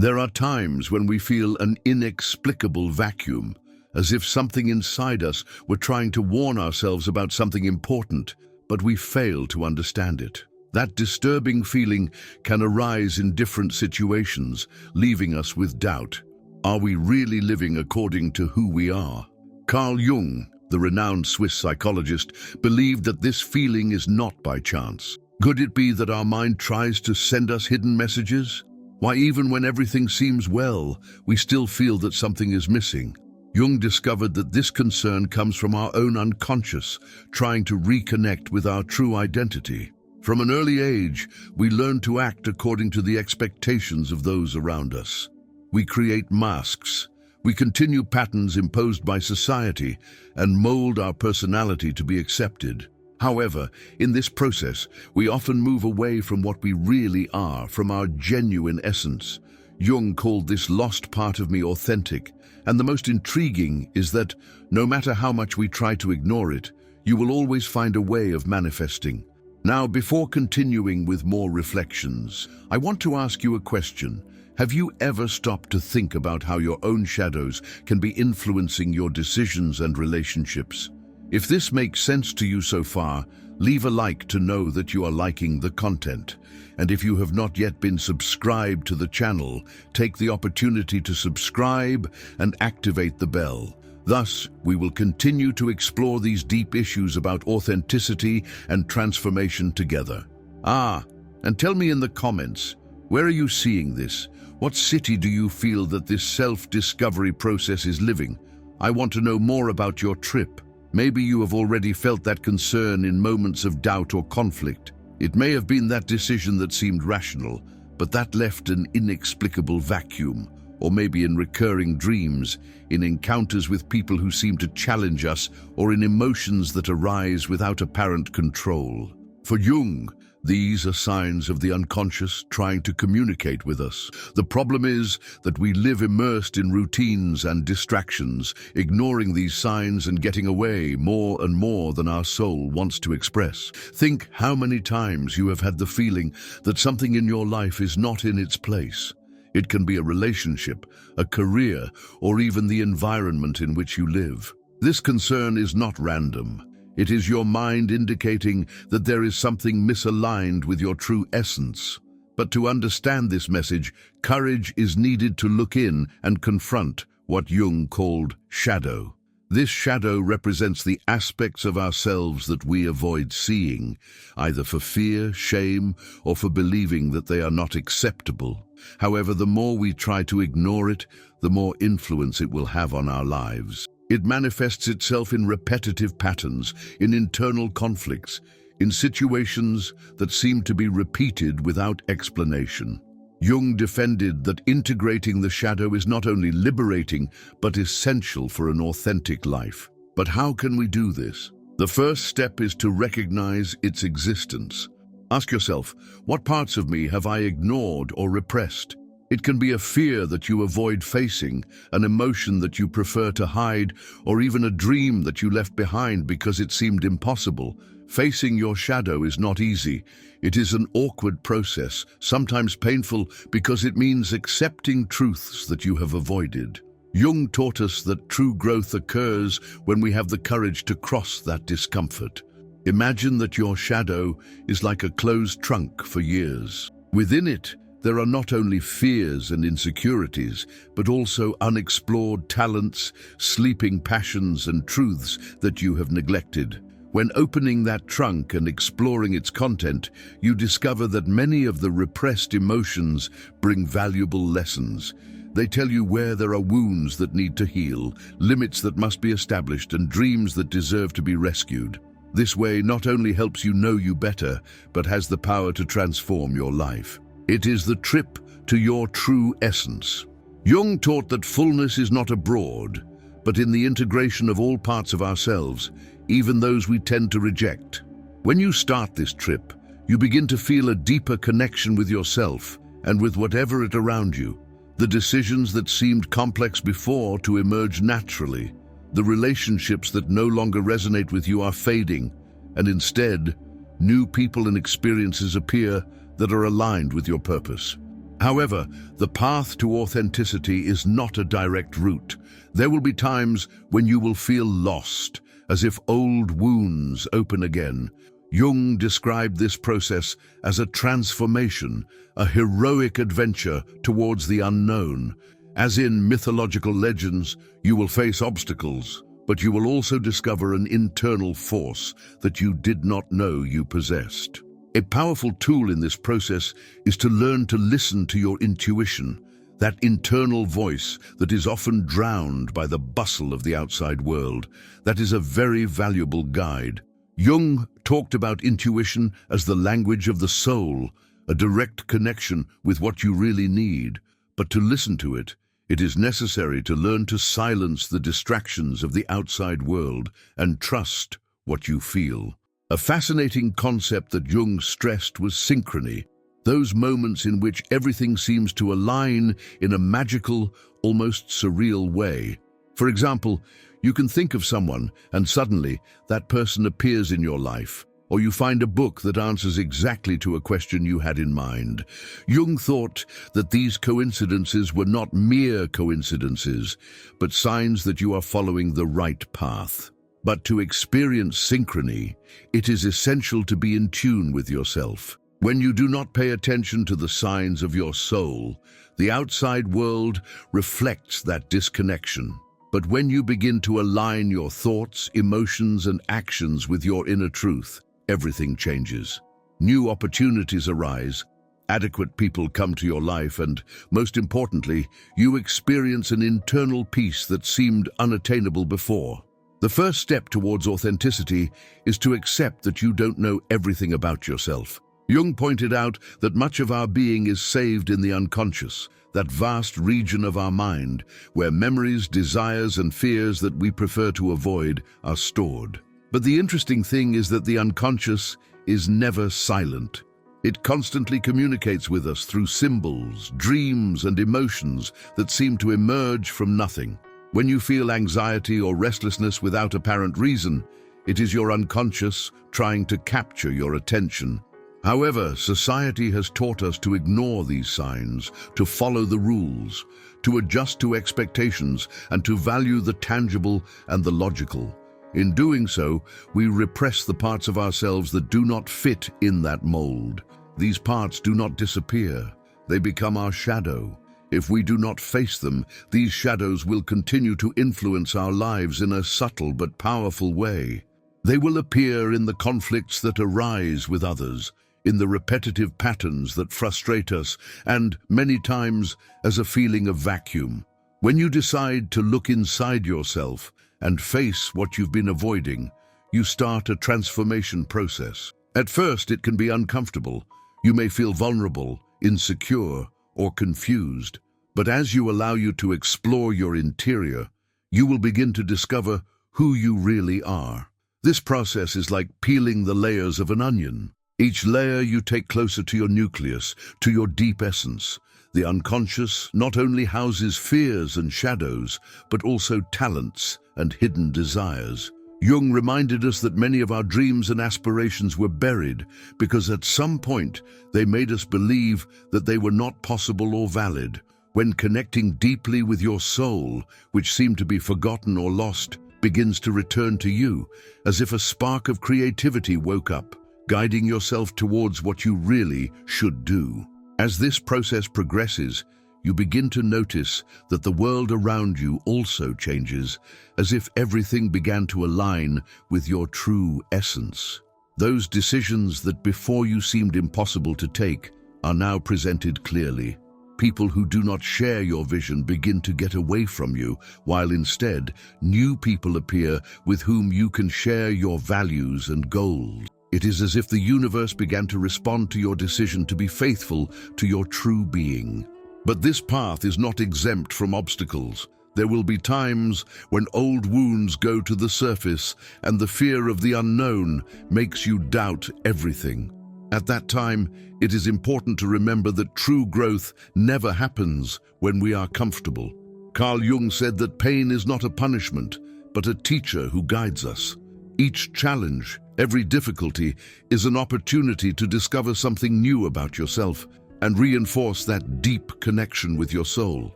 There are times when we feel an inexplicable vacuum, as if something inside us were trying to warn ourselves about something important, but we fail to understand it. That disturbing feeling can arise in different situations, leaving us with doubt. Are we really living according to who we are? Carl Jung, the renowned Swiss psychologist, believed that this feeling is not by chance. Could it be that our mind tries to send us hidden messages? Why, even when everything seems well, we still feel that something is missing. Jung discovered that this concern comes from our own unconscious, trying to reconnect with our true identity. From an early age, we learn to act according to the expectations of those around us. We create masks. We continue patterns imposed by society and mold our personality to be accepted. However, in this process, we often move away from what we really are, from our genuine essence. Jung called this lost part of me authentic, and the most intriguing is that no matter how much we try to ignore it, you will always find a way of manifesting. Now, before continuing with more reflections, I want to ask you a question. Have you ever stopped to think about how your own shadows can be influencing your decisions and relationships? If this makes sense to you so far, leave a like to know that you are liking the content. And if you have not yet been subscribed to the channel, take the opportunity to subscribe and activate the bell. Thus, we will continue to explore these deep issues about authenticity and transformation together. And tell me in the comments, where are you seeing this? What city do you feel that this self-discovery process is living? I want to know more about your trip. Maybe you have already felt that concern in moments of doubt or conflict. It may have been that decision that seemed rational, but that left an inexplicable vacuum, or maybe in recurring dreams, in encounters with people who seem to challenge us, or in emotions that arise without apparent control. For Jung, these are signs of the unconscious trying to communicate with us. The problem is that we live immersed in routines and distractions, ignoring these signs and getting away more and more than our soul wants to express. Think how many times you have had the feeling that something in your life is not in its place. It can be a relationship, a career, or even the environment in which you live. This concern is not random. It is your mind indicating that there is something misaligned with your true essence. But to understand this message, courage is needed to look in and confront what Jung called shadow. This shadow represents the aspects of ourselves that we avoid seeing, either for fear, shame, or for believing that they are not acceptable. However, the more we try to ignore it, the more influence it will have on our lives. It manifests itself in repetitive patterns, in internal conflicts, in situations that seem to be repeated without explanation. Jung defended that integrating the shadow is not only liberating, but essential for an authentic life. But how can we do this? The first step is to recognize its existence. Ask yourself, what parts of me have I ignored or repressed? It can be a fear that you avoid facing, an emotion that you prefer to hide, or even a dream that you left behind because it seemed impossible. Facing your shadow is not easy. It is an awkward process, sometimes painful because it means accepting truths that you have avoided. Jung taught us that true growth occurs when we have the courage to cross that discomfort. Imagine that your shadow is like a closed trunk for years. Within it, there are not only fears and insecurities, but also unexplored talents, sleeping passions, and truths that you have neglected. When opening that trunk and exploring its content, you discover that many of the repressed emotions bring valuable lessons. They tell you where there are wounds that need to heal, limits that must be established, and dreams that deserve to be rescued. This way not only helps you know you better, but has the power to transform your life. It is the trip to your true essence. Jung taught that fullness is not abroad, but in the integration of all parts of ourselves, even those we tend to reject. When you start this trip, you begin to feel a deeper connection with yourself and with whatever is around you. The decisions that seemed complex before to emerge naturally. The relationships that no longer resonate with you are fading, and instead, new people and experiences appear that are aligned with your purpose. However, the path to authenticity is not a direct route. There will be times when you will feel lost, as if old wounds open again. Jung described this process as a transformation, a heroic adventure towards the unknown. As in mythological legends, you will face obstacles, but you will also discover an internal force that you did not know you possessed. A powerful tool in this process is to learn to listen to your intuition, that internal voice that is often drowned by the bustle of the outside world. That is a very valuable guide. Jung talked about intuition as the language of the soul, a direct connection with what you really need. But to listen to it, it is necessary to learn to silence the distractions of the outside world and trust what you feel. A fascinating concept that Jung stressed was synchrony, those moments in which everything seems to align in a magical, almost surreal way. For example, you can think of someone and suddenly that person appears in your life, or you find a book that answers exactly to a question you had in mind. Jung thought that these coincidences were not mere coincidences, but signs that you are following the right path. But to experience synchrony, it is essential to be in tune with yourself. When you do not pay attention to the signs of your soul, the outside world reflects that disconnection. But when you begin to align your thoughts, emotions, and actions with your inner truth, everything changes. New opportunities arise, adequate people come to your life, and, most importantly, you experience an internal peace that seemed unattainable before. The first step towards authenticity is to accept that you don't know everything about yourself. Jung pointed out that much of our being is saved in the unconscious, that vast region of our mind where memories, desires, and fears that we prefer to avoid are stored. But the interesting thing is that the unconscious is never silent. It constantly communicates with us through symbols, dreams, and emotions that seem to emerge from nothing. When you feel anxiety or restlessness without apparent reason, it is your unconscious trying to capture your attention. However, society has taught us to ignore these signs, to follow the rules, to adjust to expectations, and to value the tangible and the logical. In doing so, we repress the parts of ourselves that do not fit in that mold. These parts do not disappear. They become our shadow. If we do not face them, these shadows will continue to influence our lives in a subtle but powerful way. They will appear in the conflicts that arise with others, in the repetitive patterns that frustrate us, and, many times, as a feeling of vacuum. When you decide to look inside yourself and face what you've been avoiding, you start a transformation process. At first, it can be uncomfortable. You may feel vulnerable, insecure, or confused. But as you allow you to explore your interior, you will begin to discover who you really are. This process is like peeling the layers of an onion. Each layer you take closer to your nucleus, to your deep essence. The unconscious not only houses fears and shadows, but also talents and hidden desires. Jung reminded us that many of our dreams and aspirations were buried because at some point they made us believe that they were not possible or valid. When connecting deeply with your soul, which seemed to be forgotten or lost, begins to return to you, as if a spark of creativity woke up, guiding yourself towards what you really should do. As this process progresses, you begin to notice that the world around you also changes, as if everything began to align with your true essence. Those decisions that before you seemed impossible to take are now presented clearly. People who do not share your vision begin to get away from you, while instead, new people appear with whom you can share your values and goals. It is as if the universe began to respond to your decision to be faithful to your true being. But this path is not exempt from obstacles. There will be times when old wounds go to the surface and the fear of the unknown makes you doubt everything. At that time, it is important to remember that true growth never happens when we are comfortable. Carl Jung said that pain is not a punishment, but a teacher who guides us. Each challenge, every difficulty, is an opportunity to discover something new about yourself. and reinforce that deep connection with your soul.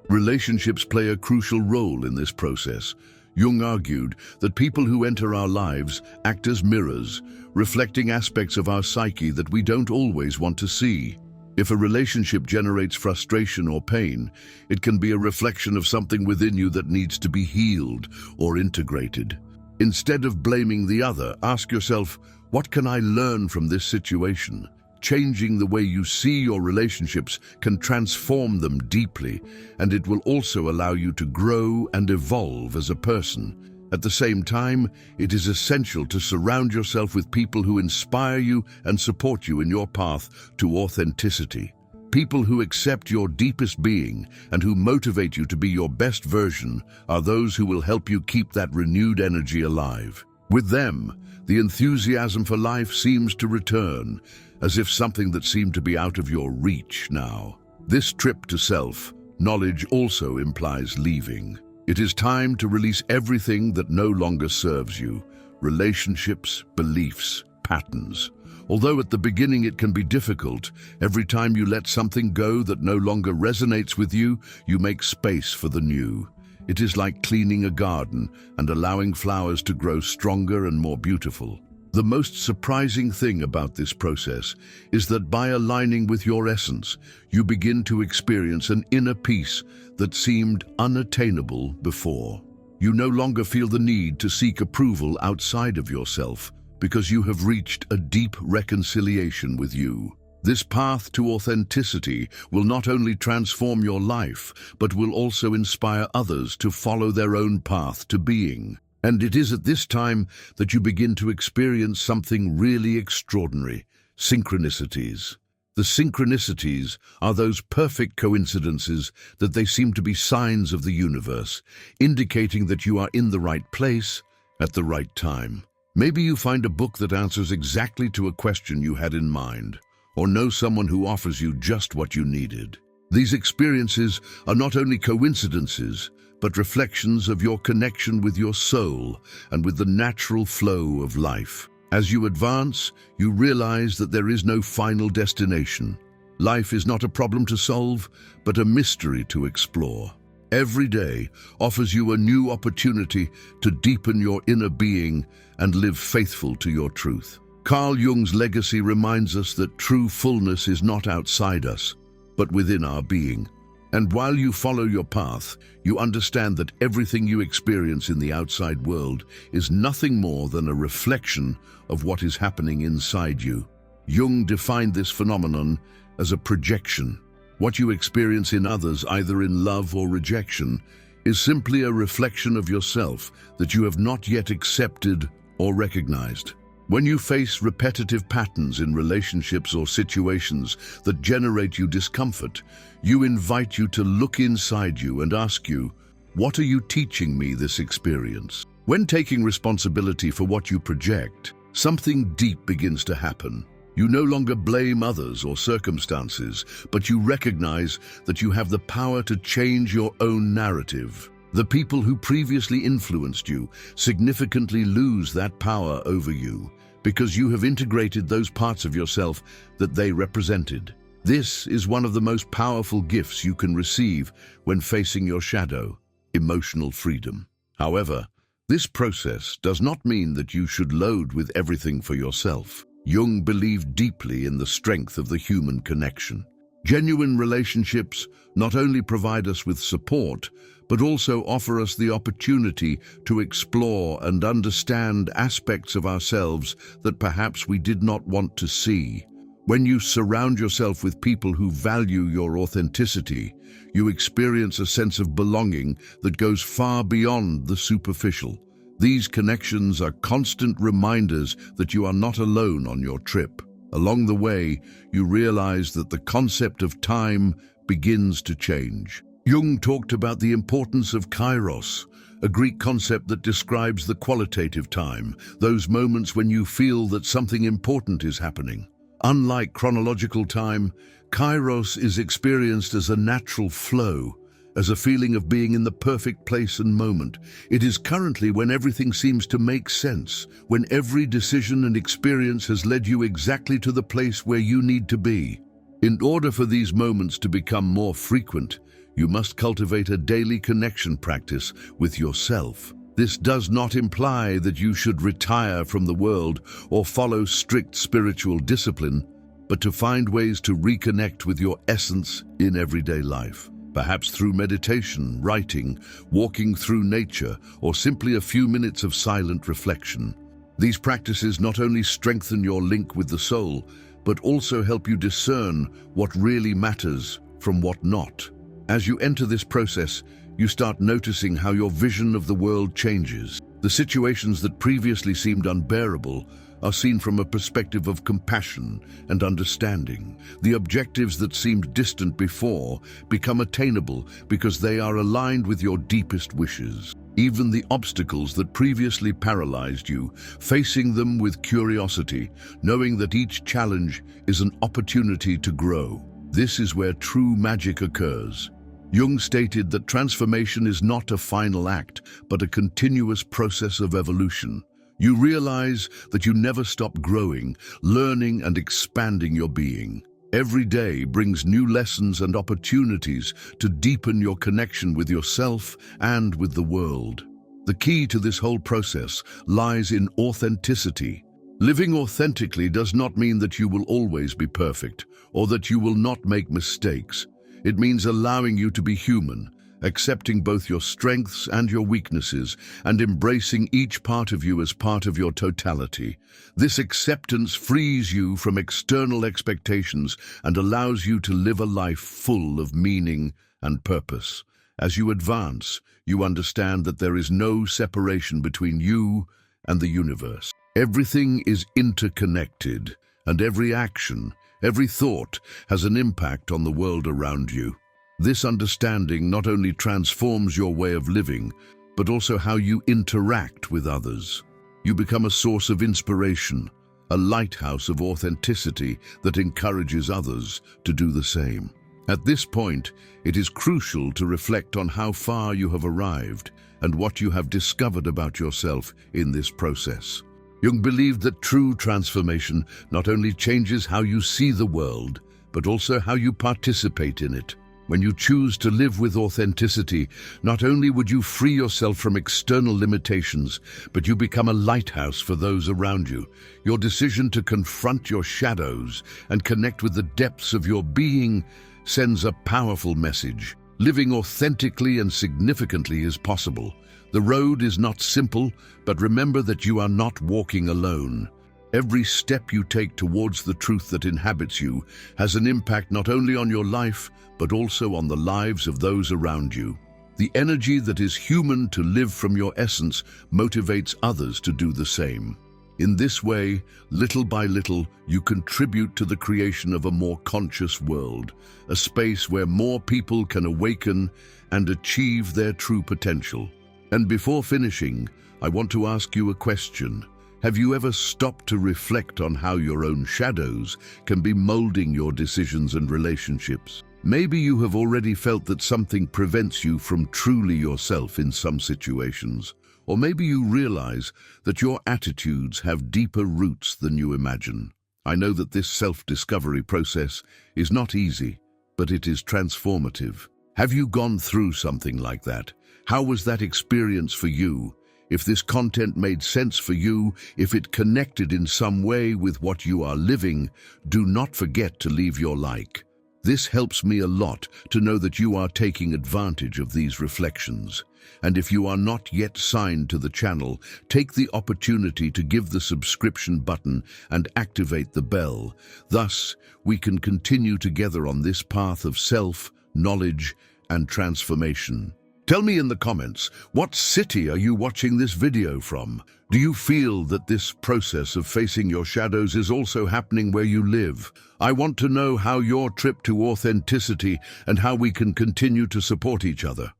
Relationships play a crucial role in this process. Jung argued that people who enter our lives act as mirrors, reflecting aspects of our psyche that we don't always want to see. If a relationship generates frustration or pain, it can be a reflection of something within you that needs to be healed or integrated. Instead of blaming the other, ask yourself, what can I learn from this situation? Changing the way you see your relationships can transform them deeply, and it will also allow you to grow and evolve as a person. At the same time, it is essential to surround yourself with people who inspire you and support you in your path to authenticity. People who accept your deepest being and who motivate you to be your best version are those who will help you keep that renewed energy alive. With them, the enthusiasm for life seems to return, as if something that seemed to be out of your reach now. This trip to self-knowledge also implies leaving. It is time to release everything that no longer serves you: relationships, beliefs, patterns. Although at the beginning it can be difficult, every time you let something go that no longer resonates with you, you make space for the new. It is like cleaning a garden and allowing flowers to grow stronger and more beautiful. The most surprising thing about this process is that by aligning with your essence, you begin to experience an inner peace that seemed unattainable before. You no longer feel the need to seek approval outside of yourself because you have reached a deep reconciliation with you. This path to authenticity will not only transform your life, but will also inspire others to follow their own path to being. And it is at this time that you begin to experience something really extraordinary: synchronicities. The synchronicities are those perfect coincidences that they seem to be signs of the universe, indicating that you are in the right place at the right time. Maybe you find a book that answers exactly to a question you had in mind, or know someone who offers you just what you needed. These experiences are not only coincidences, but reflections of your connection with your soul and with the natural flow of life. As you advance, you realize that there is no final destination. Life is not a problem to solve, but a mystery to explore. Every day offers you a new opportunity to deepen your inner being and live faithful to your truth. Carl Jung's legacy reminds us that true fullness is not outside us, but within our being. And while you follow your path, you understand that everything you experience in the outside world is nothing more than a reflection of what is happening inside you. Jung defined this phenomenon as a projection. What you experience in others, either in love or rejection, is simply a reflection of yourself that you have not yet accepted or recognized. When you face repetitive patterns in relationships or situations that generate you discomfort, you invite you to look inside you and ask you, what are you teaching me this experience? When taking responsibility for what you project, something deep begins to happen. You no longer blame others or circumstances, but you recognize that you have the power to change your own narrative. The people who previously influenced you significantly lose that power over you because you have integrated those parts of yourself that they represented. This is one of the most powerful gifts you can receive when facing your shadow: emotional freedom. However, this process does not mean that you should load with everything for yourself. Jung believed deeply in the strength of the human connection. Genuine relationships not only provide us with support, but also offer us the opportunity to explore and understand aspects of ourselves that perhaps we did not want to see. When you surround yourself with people who value your authenticity, you experience a sense of belonging that goes far beyond the superficial. These connections are constant reminders that you are not alone on your trip. Along the way, you realize that the concept of time begins to change. Jung talked about the importance of kairos, a Greek concept that describes the qualitative time, those moments when you feel that something important is happening. Unlike chronological time, kairos is experienced as a natural flow, as a feeling of being in the perfect place and moment. It is currently when everything seems to make sense, when every decision and experience has led you exactly to the place where you need to be. In order for these moments to become more frequent, you must cultivate a daily connection practice with yourself. This does not imply that you should retire from the world or follow strict spiritual discipline, but to find ways to reconnect with your essence in everyday life. Perhaps through meditation, writing, walking through nature, or simply a few minutes of silent reflection. These practices not only strengthen your link with the soul, but also help you discern what really matters from what not. As you enter this process, you start noticing how your vision of the world changes. The situations that previously seemed unbearable are seen from a perspective of compassion and understanding. The objectives that seemed distant before become attainable because they are aligned with your deepest wishes. Even the obstacles that previously paralyzed you, facing them with curiosity, knowing that each challenge is an opportunity to grow. This is where true magic occurs. Jung stated that transformation is not a final act, but a continuous process of evolution. You realize that you never stop growing, learning, and expanding your being. Every day brings new lessons and opportunities to deepen your connection with yourself and with the world. The key to this whole process lies in authenticity. Living authentically does not mean that you will always be perfect or that you will not make mistakes. It means allowing you to be human, accepting both your strengths and your weaknesses, and embracing each part of you as part of your totality. This acceptance frees you from external expectations and allows you to live a life full of meaning and purpose. As you advance, you understand that there is no separation between you and the universe. Everything is interconnected, and every action, every thought has an impact on the world around you. This understanding not only transforms your way of living, but also how you interact with others. You become a source of inspiration, a lighthouse of authenticity that encourages others to do the same. At this point, it is crucial to reflect on how far you have arrived and what you have discovered about yourself in this process. Jung believed that true transformation not only changes how you see the world, but also how you participate in it. When you choose to live with authenticity, not only would you free yourself from external limitations, but you become a lighthouse for those around you. Your decision to confront your shadows and connect with the depths of your being sends a powerful message. Living authentically and significantly is possible. The road is not simple, but remember that you are not walking alone. Every step you take towards the truth that inhabits you has an impact not only on your life, but also on the lives of those around you. The energy that is human to live from your essence motivates others to do the same. In this way, little by little, you contribute to the creation of a more conscious world, a space where more people can awaken and achieve their true potential. And before finishing, I want to ask you a question. Have you ever stopped to reflect on how your own shadows can be molding your decisions and relationships? Maybe you have already felt that something prevents you from truly yourself in some situations. Or maybe you realize that your attitudes have deeper roots than you imagine. I know that this self-discovery process is not easy, but it is transformative. Have you gone through something like that? How was that experience for you? If this content made sense for you, if it connected in some way with what you are living, do not forget to leave your like. This helps me a lot to know that you are taking advantage of these reflections. And if you are not yet signed to the channel, take the opportunity to give the subscription button and activate the bell. Thus, we can continue together on this path of self, knowledge, and transformation. Tell me in the comments, what city are you watching this video from? Do you feel that this process of facing your shadows is also happening where you live? I want to know how your trip to authenticity and how we can continue to support each other.